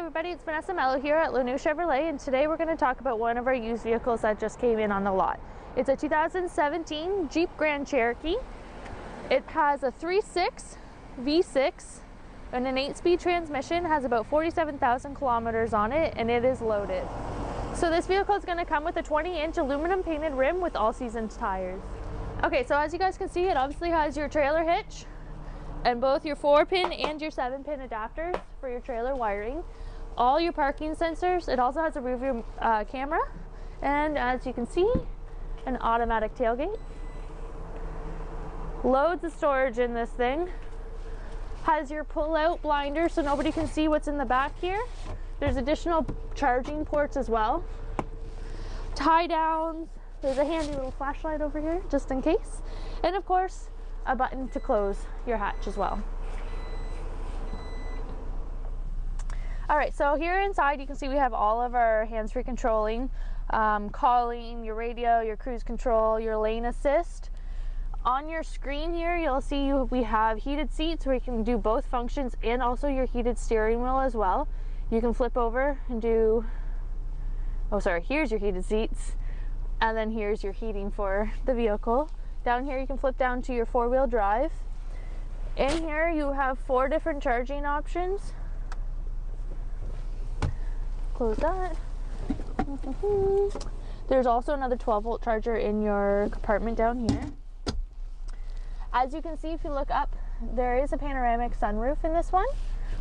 everybody, it's Vanessa Mellow here at Lanoue Chevrolet, and today we're going to talk about one of our used vehicles that just came in on the lot. It's a 2017 Jeep Grand Cherokee. It has a 3.6 V6 and an 8-speed transmission, has about 47,000 kilometers on it, and it is loaded. So this vehicle is going to come with a 20-inch aluminum painted rim with all-season tires. Okay, so as you guys can see, it obviously has your trailer hitch and both your 4-pin and your 7-pin adapters for your trailer wiring. All your parking sensors. It also has a rear view camera, and as you can see, an automatic tailgate. Loads of storage in this thing. Has your pull-out blinder so nobody can see what's in the back here. There's additional charging ports as well. Tie downs. There's a handy little flashlight over here just in case. And of course, a button to close your hatch as well. All right, so here inside you can see we have all of our hands-free controlling, calling, your radio, your cruise control, your lane assist. On your screen here you'll see we have heated seats where you can do both functions, and also your heated steering wheel as well. You can flip over and do, oh sorry, here's your heated seats, and then here's your heating for the vehicle. Down here you can flip down to your 4-wheel drive. In here you have 4 different charging options. Close that. There's also another 12-volt charger in your compartment down here. As you can see, if you look up, there is a panoramic sunroof in this one,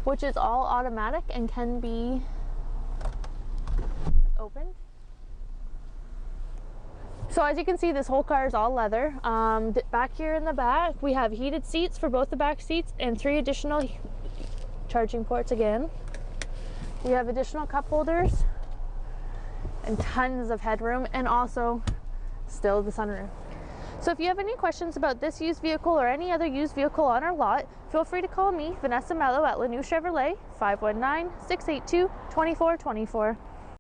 which is all automatic and can be opened. So as you can see, this whole car is all leather. Back here in the back, we have heated seats for both the back seats and 3 additional charging ports again. We have additional cup holders and tons of headroom, and also still the sunroof. So if you have any questions about this used vehicle or any other used vehicle on our lot, feel free to call me, Vanessa Mellow, at Lanoue Chevrolet, 519-682-2424.